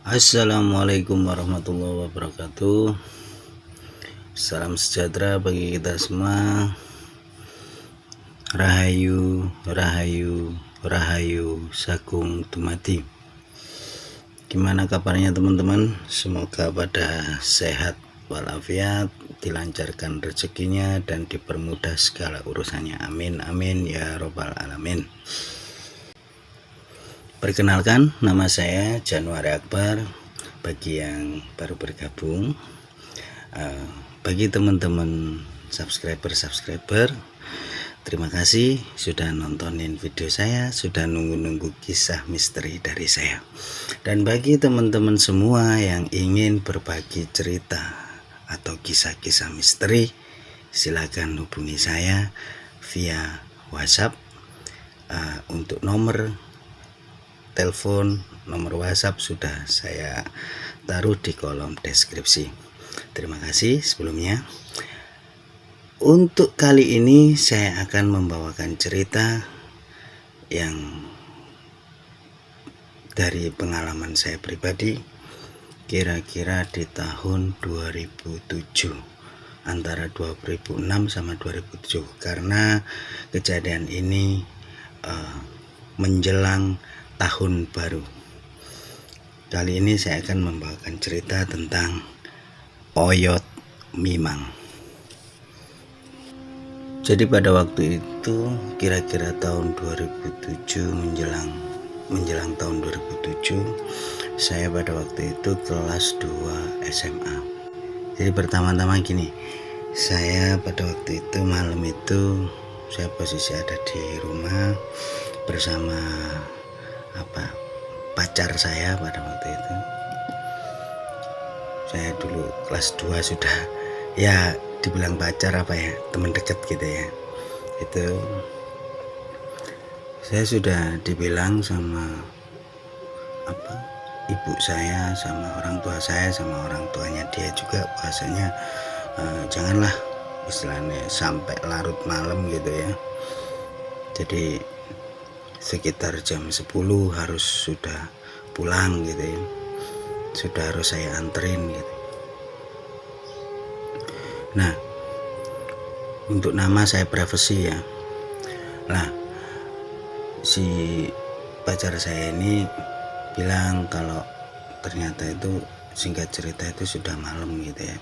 Assalamualaikum warahmatullahi wabarakatuh. Salam sejahtera bagi kita semua. Rahayu, rahayu, rahayu sagung dumadi. Gimana kabarnya teman-teman? Semoga pada sehat walafiat, dilancarkan rezekinya dan dipermudah segala urusannya. Amin amin ya robbal alamin. Perkenalkan, nama saya Januari Akbar. Bagi yang baru bergabung, bagi teman-teman subscriber, terima kasih sudah nontonin video saya, sudah nunggu-nunggu kisah misteri dari saya. Dan bagi teman-teman semua yang ingin berbagi cerita atau kisah-kisah misteri, silakan hubungi saya via WhatsApp. Untuk nomor telepon, nomor WhatsApp sudah saya taruh di kolom deskripsi. Terima kasih sebelumnya. Untuk kali ini saya akan membawakan cerita yang dari pengalaman saya pribadi, kira-kira di tahun 2007, antara 2006 sama 2007, karena kejadian ini menjelang tahun baru. Kali ini saya akan membawakan cerita tentang Oyot Mimang. Jadi pada waktu itu kira-kira tahun 2007, menjelang tahun 2007, saya pada waktu itu kelas 2 SMA. Jadi pertama-tama gini, saya pada waktu itu malam itu saya posisi ada di rumah bersama pacar saya pada waktu itu. Saya dulu kelas 2 sudah, ya dibilang pacar teman dekat gitu ya. Itu saya sudah dibilang sama ibu saya, sama orang tua saya, sama orang tuanya dia juga, bahasanya janganlah istilahnya sampai larut malam gitu ya. Jadi sekitar jam 10 harus sudah pulang gitu ya, sudah harus saya anterin gitu. Nah, untuk nama saya privasi ya. Nah, si pacar saya ini bilang kalau ternyata itu singkat cerita itu sudah malam gitu ya.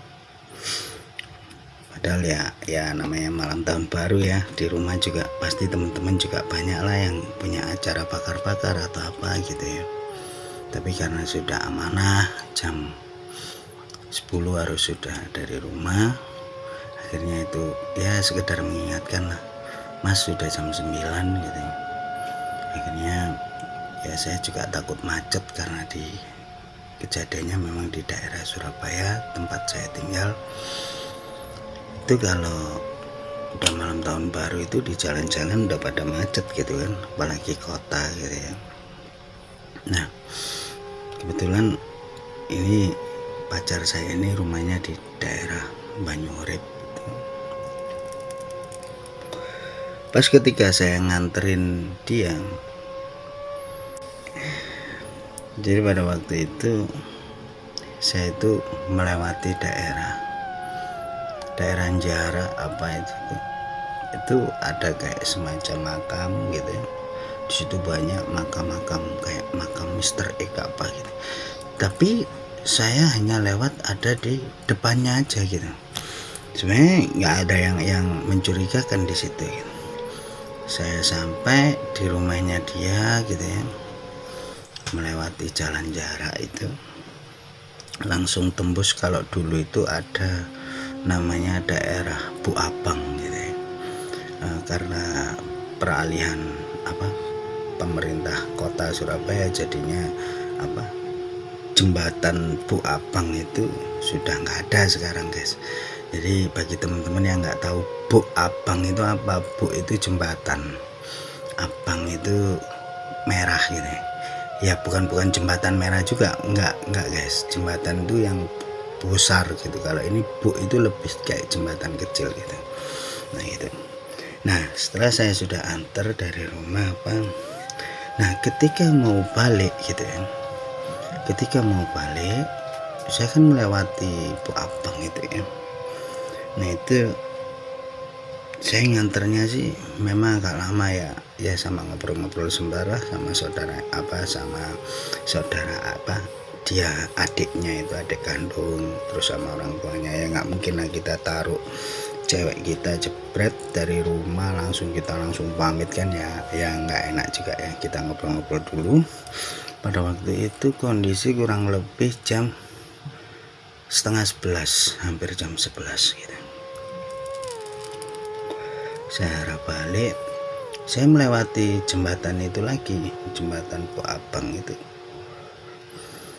Padahal ya namanya malam tahun baru ya, di rumah juga pasti teman-teman juga banyak lah yang punya acara bakar-bakar atau apa gitu ya. Tapi karena sudah amanah jam 10 harus sudah dari rumah, akhirnya itu ya sekedar mengingatkan lah, mas sudah jam 9 gitu. Akhirnya ya saya juga takut macet karena di kejadiannya memang di daerah Surabaya tempat saya tinggal. Itu kalau udah malam tahun baru itu di jalan-jalan udah pada macet gitu kan, apalagi kota gitu ya. Nah, kebetulan ini pacar saya ini rumahnya di daerah Banyuurip gitu. Pas ketika saya nganterin dia, jadi pada waktu itu saya itu melewati daerah Jara itu ada kayak semacam makam gitu ya. Di situ banyak makam-makam kayak makam Mr. X apa gitu. Tapi saya hanya lewat ada di depannya aja gitu. Sebenarnya nggak ada yang mencurigakan di situ gitu. Saya sampai di rumahnya dia gitu ya, melewati jalan Jara itu, langsung tembus kalau dulu itu ada namanya daerah Buabang gitu ya. Karena peralihan pemerintah kota Surabaya, jadinya jembatan Buabang itu sudah nggak ada sekarang guys. Jadi bagi teman-teman yang nggak tahu Buabang itu apa, Bu itu jembatan, abang itu merah gitu ya. Bukan jembatan merah juga, enggak guys, jembatan itu yang besar gitu. Kalau ini Bu itu lebih kayak jembatan kecil gitu. Nah gitu. Nah setelah saya sudah antar dari rumah nah ketika mau balik gitu ya, ketika mau balik saya kan melewati Bu Abang itu ya. Nah itu saya nganternya sih memang agak lama ya sama ngobrol-ngobrol sembara sama saudara dia adiknya itu, adik kandung, terus sama orang tuanya ya. Nggak mungkin lah kita taruh cewek kita jebret dari rumah langsung pamit kan ya nggak enak juga ya. Kita ngobrol-ngobrol dulu. Pada waktu itu kondisi kurang lebih jam 10:30, hampir jam 11 gitu. Saya arah balik, saya melewati jembatan itu lagi, jembatan Bu Abang itu.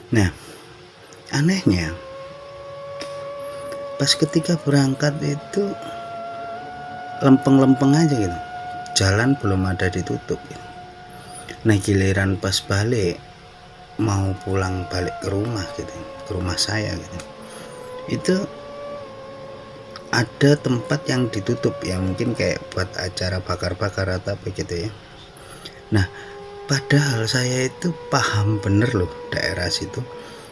Nah anehnya pas ketika berangkat itu lempeng-lempeng aja gitu, jalan belum ada ditutup gitu. Nah giliran pas balik mau pulang balik ke rumah gitu, ke rumah saya gitu, itu ada tempat yang ditutup ya, mungkin kayak buat acara bakar-bakar atau apa gitu ya. Nah padahal saya itu paham bener loh daerah situ,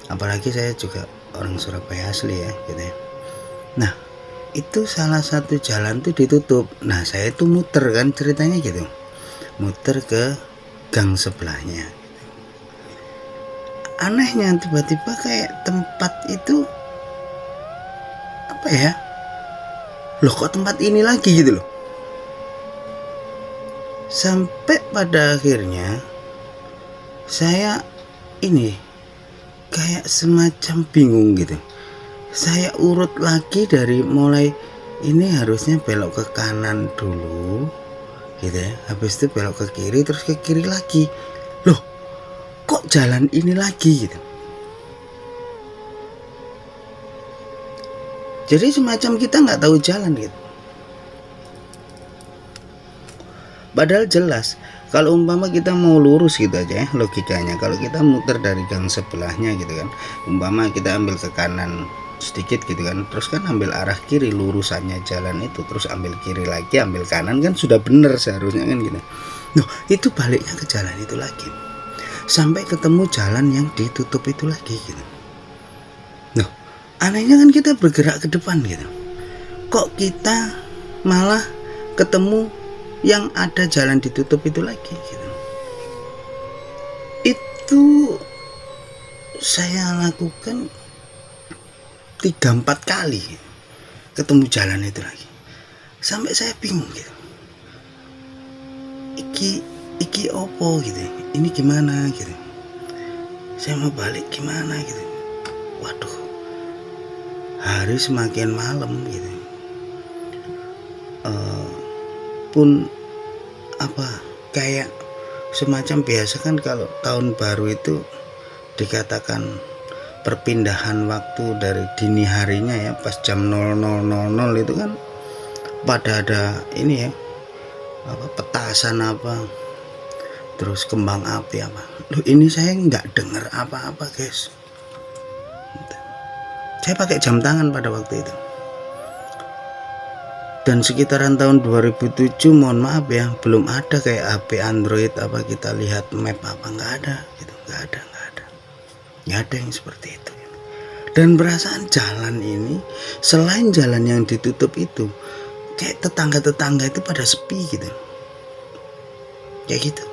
apalagi saya juga orang Surabaya asli ya gitu ya. Nah itu salah satu jalan tuh ditutup. Nah saya tuh muter kan ceritanya gitu, muter ke gang sebelahnya. Anehnya tiba-tiba kayak tempat itu apa ya, loh kok tempat ini lagi gitu loh. Sampai pada akhirnya saya ini kayak semacam bingung gitu. Saya urut lagi dari mulai ini harusnya belok ke kanan dulu gitu ya, habis itu belok ke kiri, terus ke kiri lagi. Loh kok jalan ini lagi gitu. Jadi semacam kita nggak tahu jalan gitu. Padahal jelas kalau umpama kita mau lurus gitu aja ya logikanya, kalau kita muter dari gang sebelahnya gitu kan, umpama kita ambil ke kanan sedikit gitu kan, terus kan ambil arah kiri lurusannya jalan itu, terus ambil kiri lagi, ambil kanan, kan sudah bener seharusnya kan gitu. Loh itu baliknya ke jalan itu lagi sampai ketemu jalan yang ditutup itu lagi gitu. Loh anehnya kan kita bergerak ke depan gitu, kok kita malah ketemu yang ada jalan ditutup itu lagi gitu. Itu saya lakukan 3-4 kali ketemu jalan itu lagi, sampai saya bingung gitu, iki opo gitu, ini gimana gitu, saya mau balik gimana gitu. Waduh hari semakin malam gitu, pun apa kayak semacam biasa kan kalau tahun baru itu dikatakan perpindahan waktu dari dini harinya ya, pas jam 00.00 itu kan pada ada ini ya, apa petasan apa, terus kembang api apa. Loh ini saya nggak dengar apa-apa guys. Saya pakai jam tangan pada waktu itu, dan sekitaran tahun 2007, mohon maaf ya, belum ada kayak HP Android apa kita lihat map apa, nggak ada gitu, nggak ada yang seperti itu. Dan perasaan jalan ini selain jalan yang ditutup itu, kayak tetangga-tetangga itu pada sepi gitu, kayak gitu.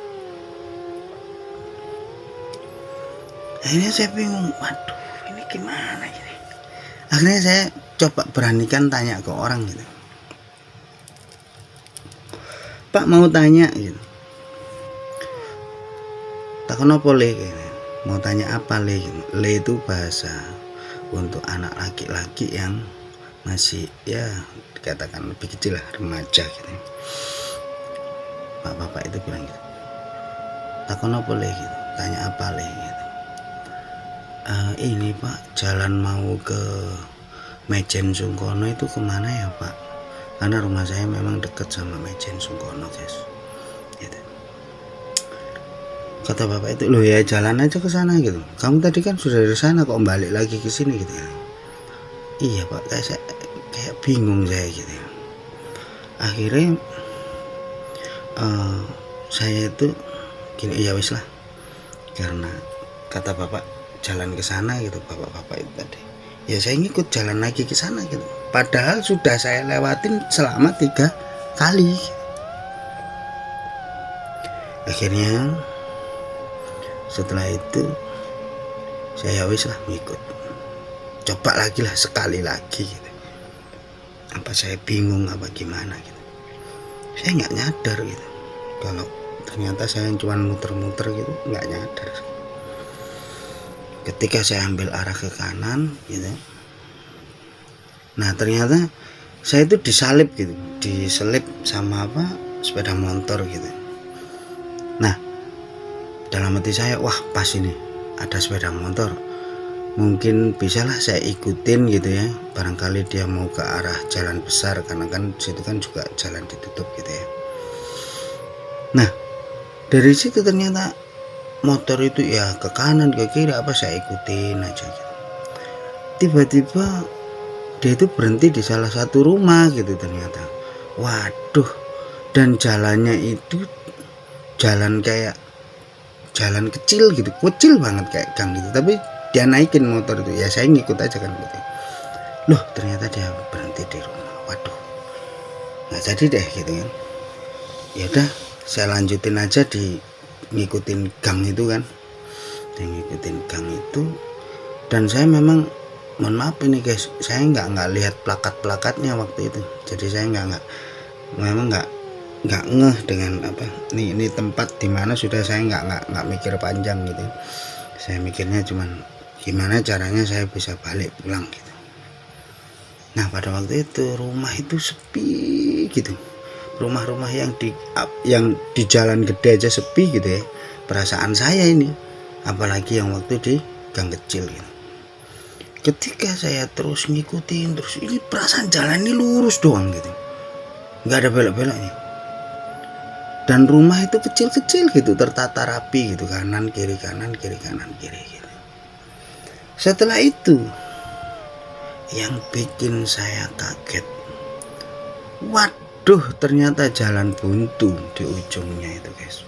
Akhirnya saya bingung, waduh ini gimana ini. Akhirnya saya coba beranikan tanya ke orang gitu, Pak mau tanya gitu, takon apa le gitu. Mau tanya apa le gitu. Le itu bahasa untuk anak laki-laki yang masih ya dikatakan lebih kecil lah, remaja gitu. Bapak itu bilang gitu, takon apa le gitu, tanya apa le gitu. Ini Pak, jalan mau ke Mejen Sungkono itu kemana ya Pak? Karena rumah saya memang dekat sama Mejen Sungkono guys gitu. Kata bapak itu, loh ya jalan aja ke sana gitu, kamu tadi kan sudah dari sana kok balik lagi ke sini gitu ya. Iya Pak, kayak bingung saya gitu ya. Akhirnya saya itu gini, ya wis lah, karena kata bapak jalan ke sana gitu bapak-bapak itu tadi. Ya saya ngikut jalan lagi ke sana gitu. Padahal sudah saya lewatin selama 3 kali. Akhirnya setelah itu saya wis lah ngikut. Coba lagi lah sekali lagi gitu. Apa saya bingung apa gimana gitu. Saya nggak nyadar gitu. Kalau ternyata saya cuma muter-muter gitu, nggak nyadar. Ketika saya ambil arah ke kanan gitu, nah ternyata saya itu disalip gitu, diselip sama sepeda motor gitu. Nah dalam hati saya, wah pas ini ada sepeda motor, mungkin bisalah saya ikutin gitu ya, barangkali dia mau ke arah jalan besar, karena kan situ kan juga jalan ditutup gitu ya. Nah dari situ ternyata motor itu ya ke kanan ke kiri saya ikutin aja gitu. Tiba-tiba dia itu berhenti di salah satu rumah gitu ternyata. Waduh, dan jalannya itu jalan kayak jalan kecil gitu, kecil banget kayak gang gitu, tapi dia naikin motor itu, ya saya ngikut aja kan gitu. Loh ternyata dia berhenti di rumah. Waduh, nggak jadi deh gitu kan. Ya udah saya lanjutin aja di ngikutin gang itu kan, ngikutin gang itu. Dan saya memang, mohon maaf ini guys, saya nggak lihat plakat-plakatnya waktu itu, jadi saya memang nggak ngeh dengan apa ini tempat dimana. Sudah saya nggak mikir panjang gitu, saya mikirnya cuman gimana caranya saya bisa balik pulang gitu. Nah pada waktu itu rumah itu sepi gitu, rumah-rumah yang di jalan gede aja sepi gitu ya, perasaan saya ini, apalagi yang waktu di gang kecil gitu. Ketika saya terus ngikutin terus, ini perasaan jalan ini lurus doang gitu, nggak ada belok-beloknya, dan rumah itu kecil-kecil gitu, tertata rapi gitu, kanan kiri kanan kiri kanan kiri gitu. Setelah itu yang bikin saya kaget, waduh ternyata jalan buntu di ujungnya itu guys.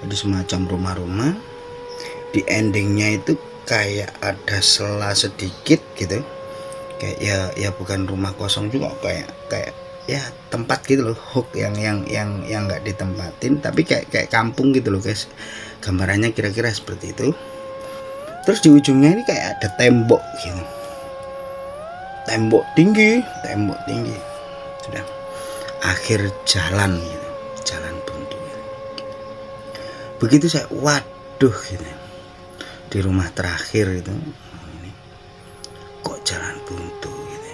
Jadi semacam rumah-rumah, di endingnya itu kayak ada sela sedikit gitu, kayak ya bukan rumah kosong juga, kayak ya tempat gitu loh, hook yang nggak ditempatin, tapi kayak kampung gitu loh guys, gambarannya kira-kira seperti itu. Terus di ujungnya ini kayak ada tembok gitu, tembok tinggi sudah akhir jalan gitu, jalan buntu gitu. Begitu saya, waduh gitu, di rumah terakhir itu ini kok jalan buntu gitu.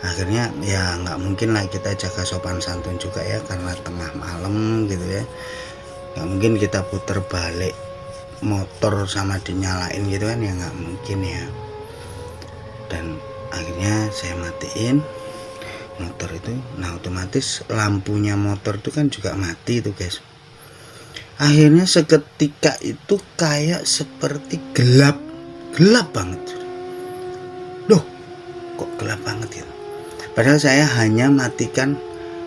Akhirnya ya nggak mungkin lah kita jaga sopan santun juga ya, karena tengah malam gitu ya, nggak mungkin kita puter balik motor sama dinyalain gitu kan, ya nggak mungkin ya. Dan akhirnya saya matiin motor itu. Nah otomatis lampunya motor itu kan juga mati itu guys. Akhirnya seketika itu kayak seperti gelap banget. Loh kok gelap banget ya, padahal saya hanya matikan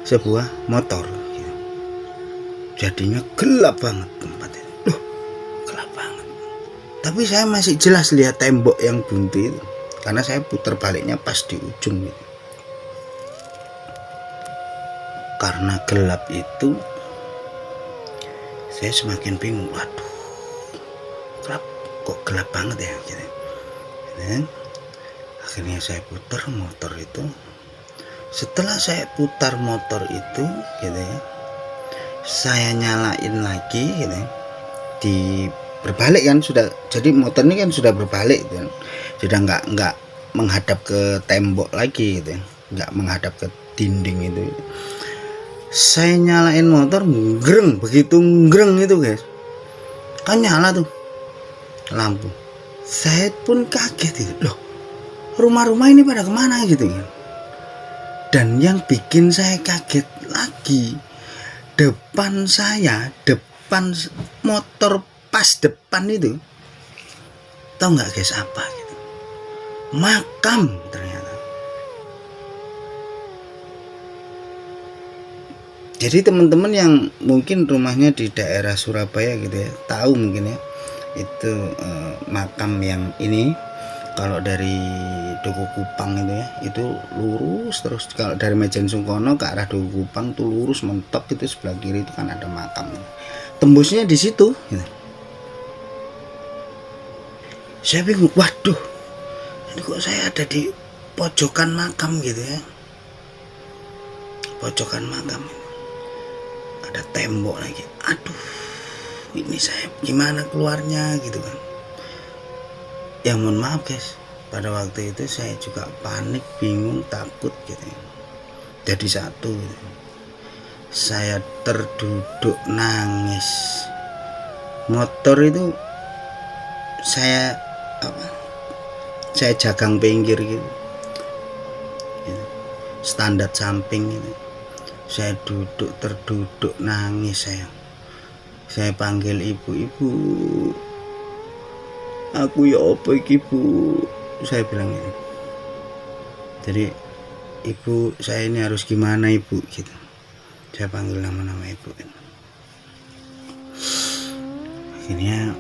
sebuah motor gitu. Jadinya gelap banget tempatnya. Loh gelap banget, tapi saya masih jelas lihat tembok yang buntu itu, karena saya putar baliknya pas di ujung gitu. Karena gelap itu saya semakin bingung, waduh kok gelap banget ya gitu. Dan akhirnya saya putar motor itu. Setelah saya putar motor itu gitu ya, saya nyalain lagi gitu ya, berbalik kan sudah, jadi motor ini kan sudah berbalik gitu, sudah nggak menghadap ke tembok lagi gitu ya, nggak menghadap ke dinding itu. Saya nyalain motor, ngreng, begitu ngreng itu guys, kan nyala tuh lampu. Saya pun kaget gitu, loh rumah-rumah ini pada kemana gitu kan. Dan yang bikin saya kaget lagi, depan motor pas depan itu, tahu nggak guys apa gitu? Makam ternyata. Jadi teman-teman yang mungkin rumahnya di daerah Surabaya gitu ya, tahu mungkin ya itu makam yang ini. Kalau dari Duku Kupang itu ya, itu lurus terus. Kalau dari Mejen Sungkono ke arah Duku Kupang tuh lurus mentok, itu sebelah kiri itu kan ada makam. Tembusnya di situ. Gitu. Saya bingung, waduh, ini kok saya ada di pojokan makam gitu ya. Pojokan makam, ada tembok lagi. Aduh, ini saya gimana keluarnya gitu kan. Ya mohon maaf guys, pada waktu itu saya juga panik, bingung, takut gitu. Jadi satu gitu. Saya terduduk nangis. Motor itu saya jagang pinggir gitu. Standar samping gitu. Saya terduduk nangis saya. Saya panggil ibu-ibu. Aku ya apa iki Bu, saya bilang gitu. Jadi ibu, saya ini harus gimana ibu gitu. Saya panggil nama-nama ibu. Akhirnya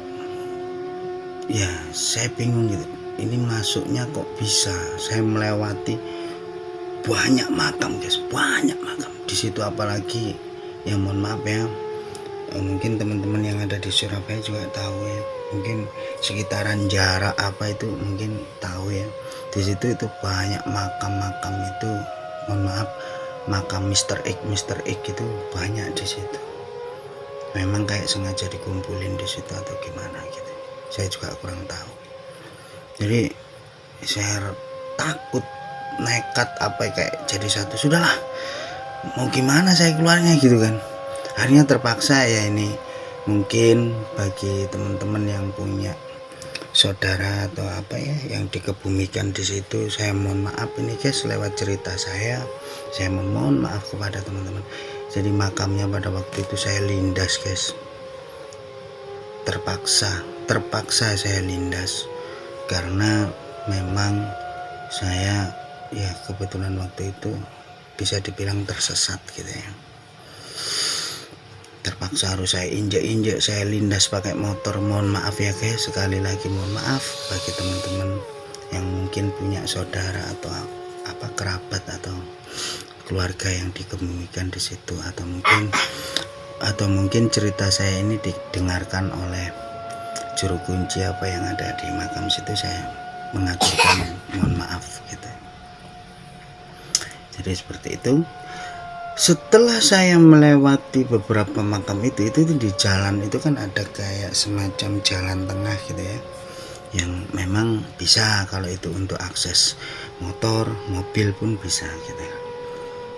ya saya bingung gitu. Ini masuknya kok bisa saya melewati banyak makam guys, banyak makam di situ. Apalagi yang mohon maaf ya, mungkin teman-teman yang ada di Surabaya juga tahu ya, mungkin sekitaran jarak apa itu mungkin tahu ya. Di situ itu banyak makam-makam itu, mohon maaf, makam Mr. X itu banyak di situ. Memang kayak sengaja dikumpulin di situ atau gimana gitu, saya juga kurang tahu. Jadi saya takut, nekat apa kayak jadi satu, sudahlah mau gimana saya keluarnya gitu kan. Akhirnya terpaksa ya. Ini mungkin bagi teman-teman yang punya saudara atau apa ya yang dikebumikan di situ, saya mohon maaf ini guys, lewat cerita saya mohon maaf kepada teman-teman. Jadi makamnya pada waktu itu saya lindas guys, terpaksa saya lindas karena memang saya ya kebetulan waktu itu bisa dibilang tersesat gitu ya. Terpaksa harus saya injek-injek, saya lindas pakai motor. Mohon maaf ya guys, sekali lagi mohon maaf bagi teman-teman yang mungkin punya saudara atau apa kerabat atau keluarga yang dikebumikan di situ, atau mungkin cerita saya ini didengarkan oleh juru kunci apa yang ada di makam situ. Saya mengaturkan mohon maaf gitu. Jadi seperti itu. Setelah saya melewati beberapa makam itu di jalan itu kan ada kayak semacam jalan tengah gitu ya, yang memang bisa kalau itu untuk akses motor, mobil pun bisa gitu ya.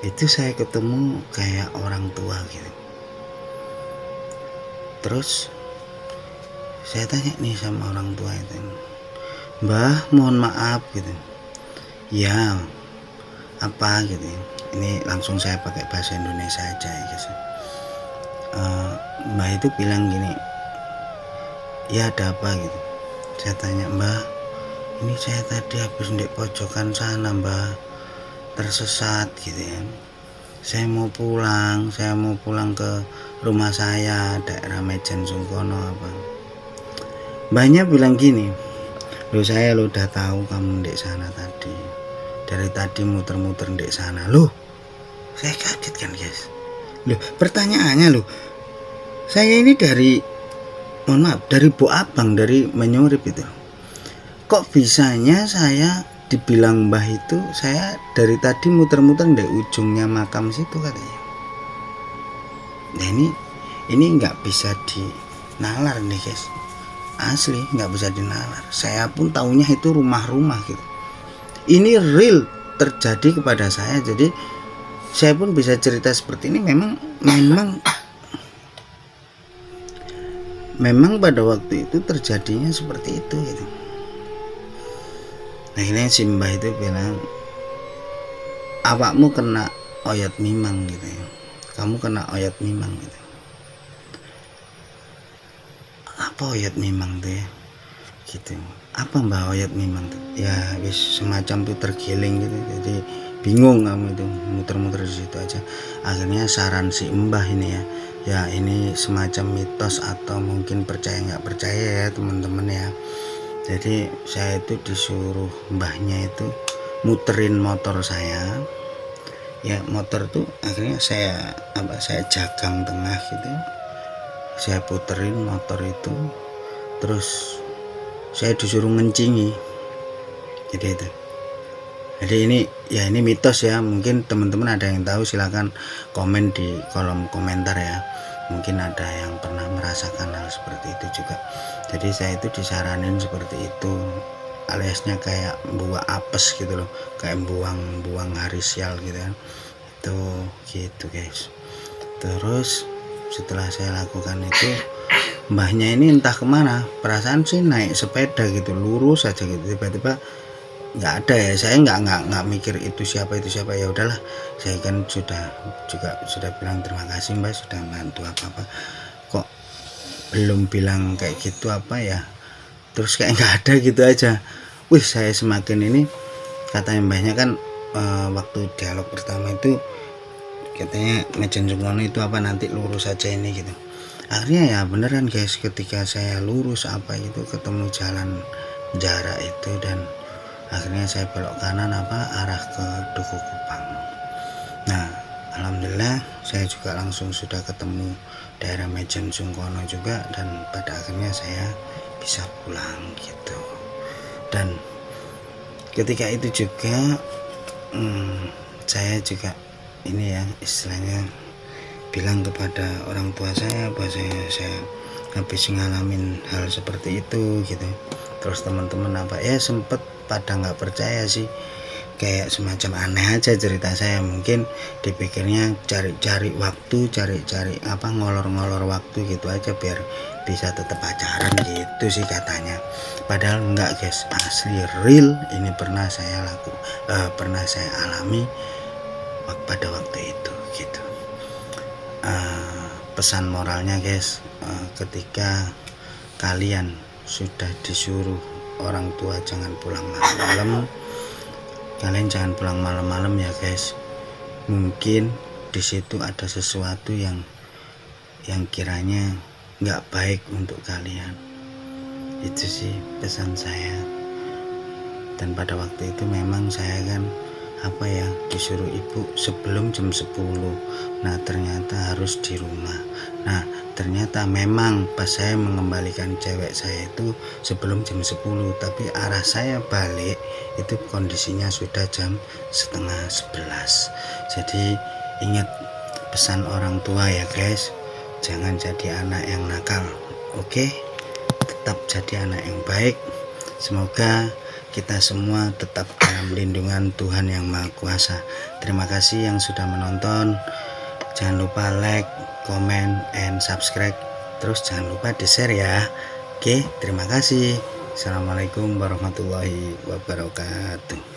Itu saya ketemu kayak orang tua gitu. Terus saya tanya nih sama orang tua itu, Mbah mohon maaf gitu. Ya apa gitu ya. Ini langsung saya pakai bahasa Indonesia aja ya guys. Mbah itu bilang gini, ya ada apa gitu. Saya tanya, Mbah ini saya tadi habis di pojokan sana Mbah, tersesat gitu ya. Saya mau pulang ke rumah saya daerah Mejen Sungkono apa. Mbahnya bilang gini, loh saya lo udah tahu kamu di sana tadi, dari tadi muter-muter di sana. Loh saya kaget kan guys. Loh pertanyaannya, loh saya ini dari, mohon maaf, dari Bu Abang, dari Menyurip itu, kok bisanya saya dibilang Mbah itu saya dari tadi muter-muter di ujungnya makam situ katanya. Nah ini nggak bisa dinalar nih guys, asli nggak bisa dinalar. Saya pun taunya itu rumah-rumah gitu. Ini real terjadi kepada saya, jadi saya pun bisa cerita seperti ini. Memang pada waktu itu terjadinya seperti itu gitu. Nah ini si Mbah itu bilang, awakmu kena oyot mimang gitu ya, kamu kena oyot mimang gitu. Apa oyot mimang tuh ya gitu, apa Mbah oyot mimang tuh? Ya wis semacam tuh tergiling gitu. Jadi bingung kamu itu muter-muter di situ aja. Akhirnya saran si Mbah ini ya ini semacam mitos atau mungkin percaya nggak percaya ya teman-teman ya. Jadi saya itu disuruh mbahnya itu muterin motor saya ya, motor tuh akhirnya saya jagang tengah gitu, saya puterin motor itu, terus saya disuruh ngencingi. Jadi itu, jadi ini mitos ya, mungkin teman-teman ada yang tahu silahkan komen di kolom komentar ya, mungkin ada yang pernah merasakan hal seperti itu juga. Jadi saya itu disaranin seperti itu, aliasnya kayak buang apes gitu loh, kayak buang hari sial gitu kan, itu gitu guys. Terus setelah saya lakukan itu, mbahnya ini entah kemana, perasaan sih naik sepeda gitu lurus aja gitu, tiba-tiba nggak ada ya. Saya nggak mikir itu siapa ya udahlah, saya kan sudah bilang terima kasih Mbak sudah bantu apa kok belum bilang kayak gitu apa ya, terus kayak nggak ada gitu aja. Wih, saya semakin ini, katanya mbahnya kan waktu dialog pertama itu katanya Mejen Sungkono itu apa nanti lurus aja ini gitu. Akhirnya ya beneran guys, ketika saya lurus apa itu ketemu jalan jarak itu, dan akhirnya saya belok kanan arah ke Duku Kupang. Nah alhamdulillah saya juga langsung sudah ketemu daerah Mejen Sungkono juga, dan pada akhirnya saya bisa pulang gitu. Dan ketika itu juga saya juga ini ya istilahnya bilang kepada orang tua saya bahwa saya habis ngalamin hal seperti itu gitu. Terus teman-teman ya sempet pada nggak percaya sih, kayak semacam aneh aja cerita saya, mungkin dipikirnya cari waktu, cari ngolor-ngolor waktu gitu aja biar bisa tetap pacaran gitu sih katanya. Padahal enggak guys, asli real ini pernah saya alami pada waktu itu gitu. Pesan moralnya guys, ketika kalian sudah disuruh orang tua jangan pulang malam-malam, kalian jangan pulang malam-malam ya guys. Mungkin di situ ada sesuatu yang kiranya nggak baik untuk kalian. Itu sih pesan saya. Dan pada waktu itu memang saya kan disuruh ibu sebelum jam 10. Nah ternyata harus di rumah. Nah ternyata memang pas saya mengembalikan cewek saya itu sebelum jam 10, tapi arah saya balik itu kondisinya sudah jam 10:30. Jadi ingat pesan orang tua ya guys, jangan jadi anak yang nakal, oke? Tetap jadi anak yang baik. Semoga kita semua tetap dalam lindungan Tuhan yang Maha Kuasa. Terima kasih yang sudah menonton. Jangan lupa like, comment, and subscribe. Terus jangan lupa di share ya. Oke, terima kasih. Assalamualaikum warahmatullahi wabarakatuh.